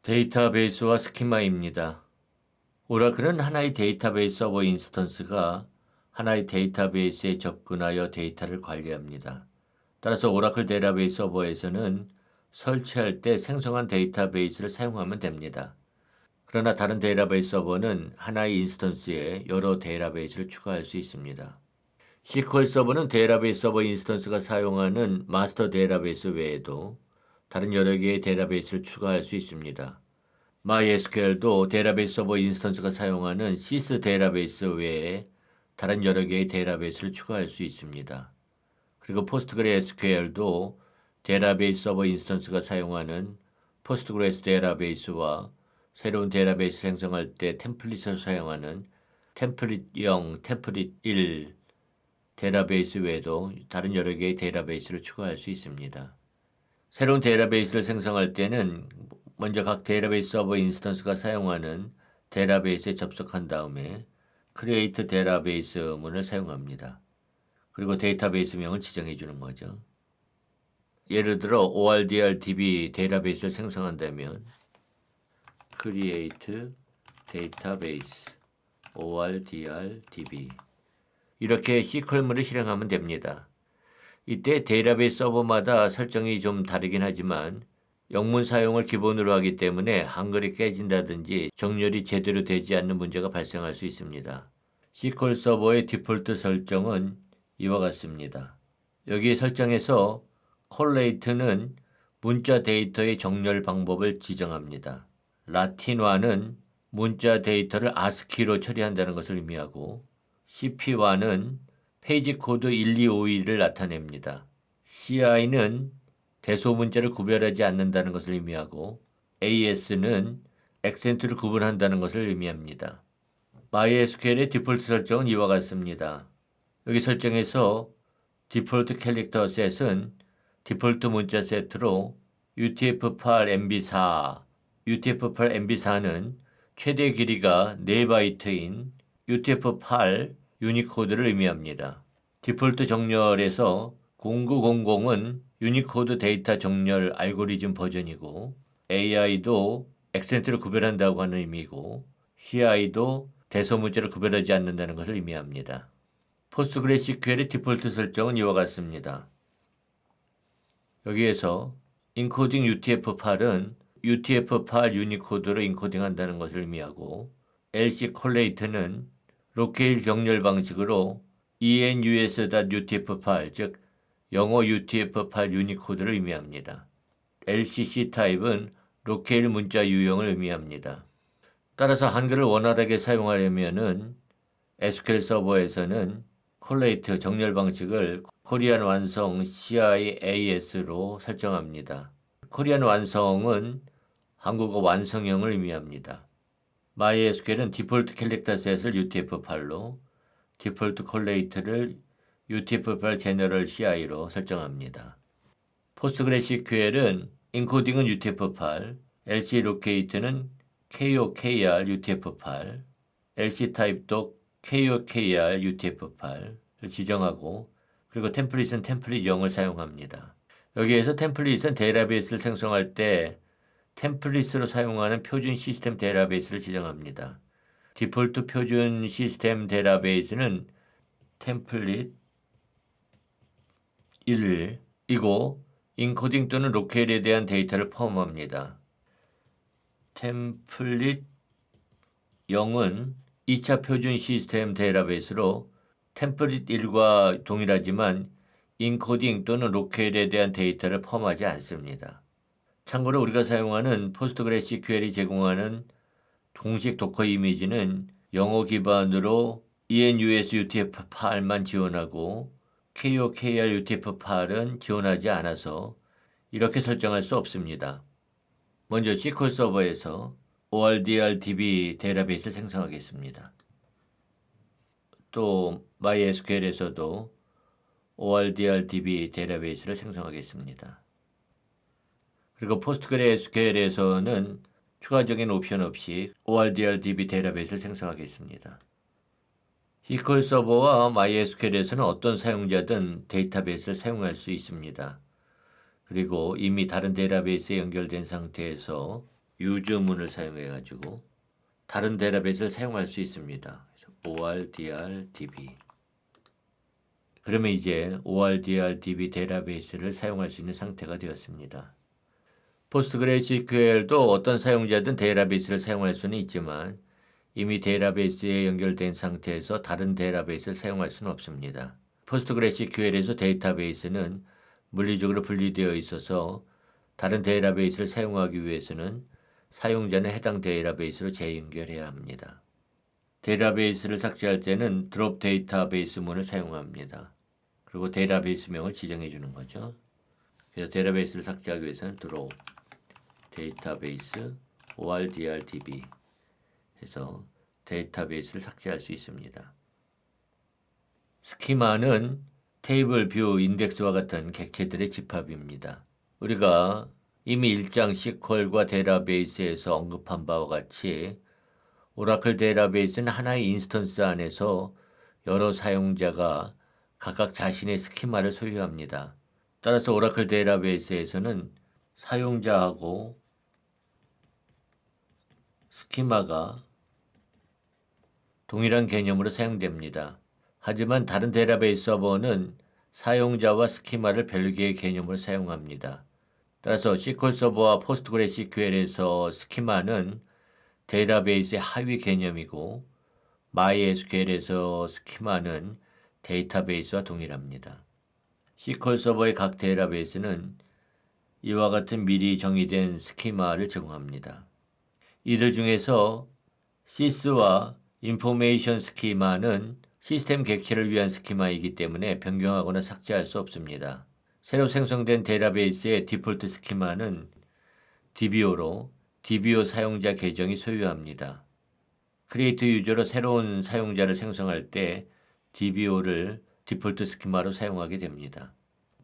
데이터베이스와 스키마입니다. 오라클은 하나의 데이터베이스 서버 인스턴스가 하나의 데이터베이스에 접근하여 데이터를 관리합니다. 따라서 오라클 데이터베이스 서버에서는 설치할 때 생성한 데이터베이스를 사용하면 됩니다. 그러나 다른 데이터베이스 서버는 하나의 인스턴스에 여러 데이터베이스를 추가할 수 있습니다. SQL 서버는 데이터베이스 서버 인스턴스가 사용하는 마스터 데이터베이스 외에도 다른 여러 개의 데이터베이스를 추가할 수 있습니다. MySQL도 데이터베이스 서버 인스턴스가 사용하는 sys 데이터베이스 외에 다른 여러 개의 데이터베이스를 추가할 수 있습니다. 그리고 PostgreSQL도 데이터베이스 서버 인스턴스가 사용하는 포스트그레스 데이터베이스와 새로운 데이터베이스 생성할 때 템플릿을 사용하는 템플릿 0, 템플릿 1 데이터베이스 외에도 다른 여러 개의 데이터베이스를 추가할 수 있습니다. 새로운 데이터베이스를 생성할 때는 먼저 각 데이터베이스 서버 인스턴스가 사용하는 데이터베이스에 접속한 다음에 create 데이터베이스 문을 사용합니다. 그리고 데이터베이스 명을 지정해 주는 거죠. 예를 들어 ORDR-DB 데이터베이스를 생성한다면 create database ORDR-DB 이렇게 SQL문을 실행하면 됩니다. 이때 데이터베이스 서버마다 설정이 좀 다르긴 하지만 영문 사용을 기본으로 하기 때문에 한글이 깨진다든지 정렬이 제대로 되지 않는 문제가 발생할 수 있습니다. SQL 서버의 디폴트 설정은 이와 같습니다. 여기 설정에서 collate는 문자 데이터의 정렬 방법을 지정합니다. 라틴화는 문자 데이터를 ASCII로 처리한다는 것을 의미하고 CP화는 페이지 코드 1252를 나타냅니다. CI는 대소문자를 구별하지 않는다는 것을 의미하고 AS는 액센트를 구분한다는 것을 의미합니다. MySQL의 디폴트 설정은 이와 같습니다. 여기 설정에서 디폴트 캐릭터 셋은 디폴트 문자 세트로 UTF-8 MB4, UTF-8 MB4는 최대 길이가 4바이트인 UTF-8 유니코드를 의미합니다. 디폴트 정렬에서 0900은 유니코드 데이터 정렬 알고리즘 버전이고 AI도 액센트를 구별한다고 하는 의미고 CI도 대소문자를 구별하지 않는다는 것을 의미합니다. PostgreSQL의 디폴트 설정은 이와 같습니다. 여기에서 인코딩 UTF-8은 UTF-8 유니코드로 인코딩한다는 것을 의미하고 LC collate는 로케일 정렬 방식으로 enus.utf8 즉 영어 UTF-8 유니코드를 의미합니다. LCC 타입은 로케일 문자 유형을 의미합니다. 따라서 한글을 원활하게 사용하려면은 SQL 서버에서는 콜레이트 정렬 방식을 코리안 완성 CIAS로 설정합니다. 코리안 완성은 한국어 완성형을 의미합니다. MySQL은 디폴트 캐릭터 셋을 UTF-8로 디폴트 콜레이트를 UTF-8 제너럴 CI로 설정합니다. PostgreSQL은 인코딩은 UTF-8, LC 로케이트는 KOKR UTF-8, LC 타입도 KOKR UTF-8을 지정하고 그리고 템플릿은 템플릿 0을 사용합니다. 여기에서 템플릿은 데이터베이스를 생성할 때 템플릿으로 사용하는 표준 시스템 데이터베이스를 지정합니다. 디폴트 표준 시스템 데이터베이스는 템플릿 1이고 인코딩 또는 로케일에 대한 데이터를 포함합니다. 템플릿 0은 2차 표준 시스템 데이터베이스로 템플릿 1과 동일하지만 인코딩 또는 로케일에 대한 데이터를 포함하지 않습니다. 참고로 우리가 사용하는 PostgreSQL이 제공하는 공식 도커 이미지는 영어 기반으로 enus UTF-8만 지원하고 KOKR UTF-8은 지원하지 않아서 이렇게 설정할 수 없습니다. 먼저 SQL 서버에서 ORDR-DB 데이터베이스를 생성하겠습니다. 또 MySQL에서도 ORDR-DB 데이터베이스를 생성하겠습니다. 그리고 PostgreSQL에서는 추가적인 옵션 없이 ORDR-DB 데이터베이스를 생성하겠습니다. SQL 서버와 MySQL에서는 어떤 사용자든 데이터베이스를 사용할 수 있습니다. 그리고 이미 다른 데이터베이스에 연결된 상태에서 유저문을 사용해 가지고 다른 데이터베이스를 사용할 수 있습니다. ORDR-DB. 그러면 이제 ORDR-DB 데이터베이스를 사용할 수 있는 상태가 되었습니다. PostgreSQL도 어떤 사용자든 데이터베이스를 사용할 수는 있지만 이미 데이터베이스에 연결된 상태에서 다른 데이터베이스를 사용할 수는 없습니다. PostgreSQL에서 데이터베이스는 물리적으로 분리되어 있어서 다른 데이터베이스를 사용하기 위해서는 사용자는 해당 데이터베이스로 재연결해야 합니다. 데이터베이스를 삭제할 때는 드롭 데이터베이스 문을 사용합니다. 그리고 데이터베이스명을 지정해 주는 거죠. 그래서 데이터베이스를 삭제하기 위해서는 드롭 데이터베이스 ORDR-DB 해서 데이터베이스를 삭제할 수 있습니다. 스키마는 테이블, 뷰, 인덱스와 같은 객체들의 집합입니다. 우리가 이미 1장 SQL과 데이터베이스에서 언급한 바와 같이 오라클 데이터베이스는 하나의 인스턴스 안에서 여러 사용자가 각각 자신의 스키마를 소유합니다. 따라서 오라클 데이터베이스에서는 사용자하고 스키마가 동일한 개념으로 사용됩니다. 하지만 다른 데이터베이스 서버는 사용자와 스키마를 별개의 개념으로 사용합니다. 따라서 SQL 서버와 PostgreSQL에서 스키마는 데이터베이스의 하위 개념이고 MySQL에서 스키마는 데이터베이스와 동일합니다. SQL 서버의 각 데이터베이스는 이와 같은 미리 정의된 스키마를 제공합니다. 이들 중에서 sys와 인포메이션 스키마는 시스템 객체를 위한 스키마이기 때문에 변경하거나 삭제할 수 없습니다. 새로 생성된 데이터베이스의 디폴트 스키마는 DBO로 DBO 사용자 계정이 소유합니다. 크리에이트 유저로 새로운 사용자를 생성할 때 DBO를 디폴트 스키마로 사용하게 됩니다.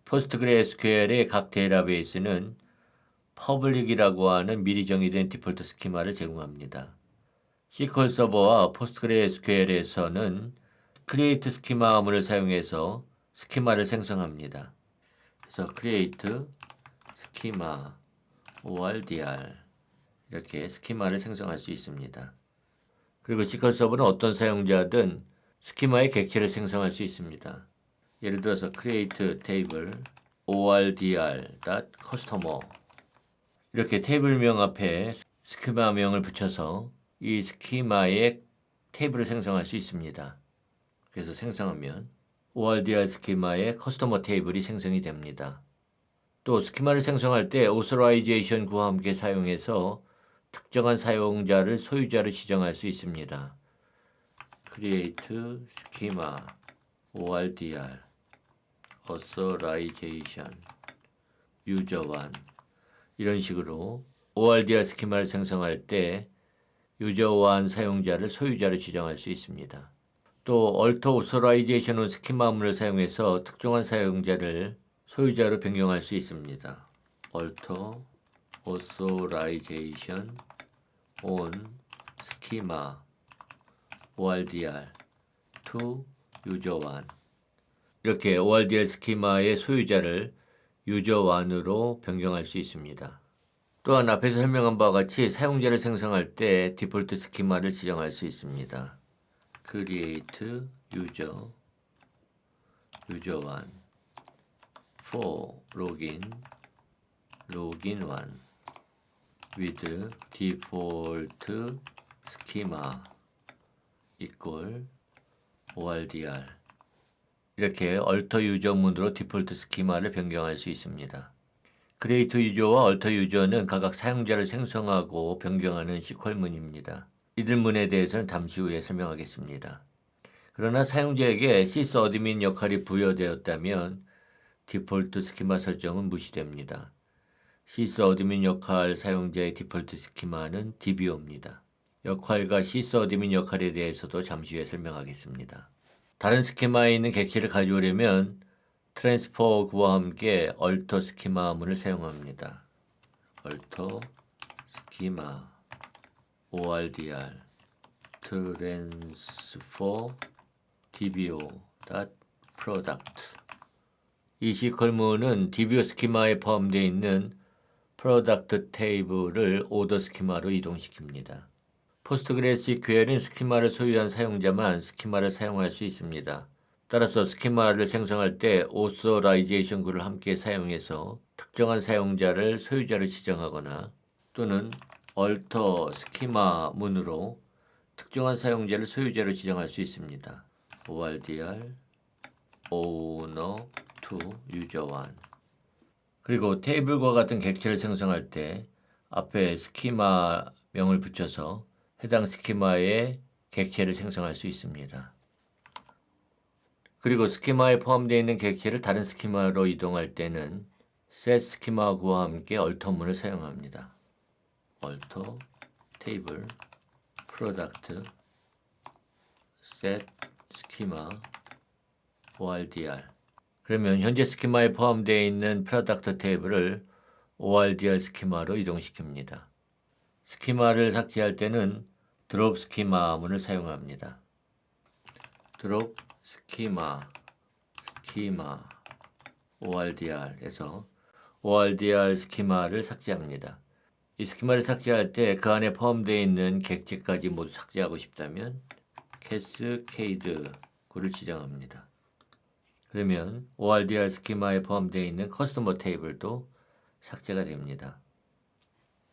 PostgreSQL의 각 데이터베이스는 퍼블릭이라고 하는 미리 정의된 디폴트 스키마를 제공합니다. SQL 서버와 PostgreSQL에서는 create 스키마문을 사용해서 스키마를 생성합니다. 그래서 create 스키마 ORDR 이렇게 스키마를 생성할 수 있습니다. 그리고 SQL 서버는 어떤 사용자든 스키마의 객체를 생성할 수 있습니다. 예를 들어서 create table ordr.customer 이렇게 테이블명 앞에 스키마명을 붙여서 이 스키마의 테이블을 생성할 수 있습니다. 그래서 생성하면 ORDR 스키마의 커스터머 테이블이 생성이 됩니다. 또 스키마를 생성할 때 오서라이제이션 구와 함께 사용해서 특정한 사용자를 소유자로 지정할 수 있습니다. create schema ORDR authorization user1 이런 식으로 ORDR 스키마를 생성할 때 user1 사용자를 소유자로 지정할 수 있습니다. 또 alter authorization은 스키마문을 사용해서 특정한 사용자를 소유자로 변경할 수 있습니다. alter authorization on schema ORDR to user1 이렇게 ORDR 스키마의 소유자를 user1으로 변경할 수 있습니다. 또한 앞에서 설명한 바와 같이 사용자를 생성할 때 디폴트 스키마를 지정할 수 있습니다. create user1 for login 1 with default schema equal ORDR 이렇게 alter user문으로 디폴트 스키마를 변경할 수 있습니다. create user와 alter user는 각각 사용자를 생성하고 변경하는 SQL문입니다. 이들 문에 대해서는 잠시 후에 설명하겠습니다. 그러나 사용자에게 sysadmin 역할이 부여되었다면 디폴트 스키마 설정은 무시됩니다. sysadmin 역할 사용자의 디폴트 스키마는 DBO입니다. 역할과 sysadmin 역할에 대해서도 잠시 후에 설명하겠습니다. 다른 스키마에 있는 객체를 가져오려면 트랜스퍼 구와 함께 alter 스키마 문을 사용합니다. alter 스키마 ORDR transfer dbo.product 이 SQL문은 DBO 스키마에 포함되어 있는 프로덕트 테이블을 오더 스키마로 이동시킵니다. 포스트그레스QL은 스키마를 소유한 사용자만 스키마를 사용할 수 있습니다. 따라서 스키마를 생성할 때 오서라이제이션 쿨을 함께 사용해서 특정한 사용자를 소유자로 지정하거나 또는 alter 스키마 문으로 특정한 사용자를 소유자로 지정할 수 있습니다. ordr owner to user1. 그리고 테이블과 같은 객체를 생성할 때 앞에 스키마 명을 붙여서 해당 스키마의 객체를 생성할 수 있습니다. 그리고 스키마에 포함되어 있는 객체를 다른 스키마로 이동할 때는 set 스키마구와 함께 alter문을 사용합니다. alter 테이블 product set 스키마 ordr. 그러면 현재 스키마에 포함되어 있는 프로덕트 테이블을 ordr 스키마로 이동시킵니다. 스키마를 삭제할 때는 drop 스키마 문을 사용합니다. drop 스키마 ordr에서 ordr 스키마를 삭제합니다. 이 스키마를 삭제할 때 그 안에 포함되어 있는 객체까지 모두 삭제하고 싶다면 cascade를 지정합니다. 그러면 ordr 스키마에 포함되어 있는 커스터머 테이블도 삭제가 됩니다.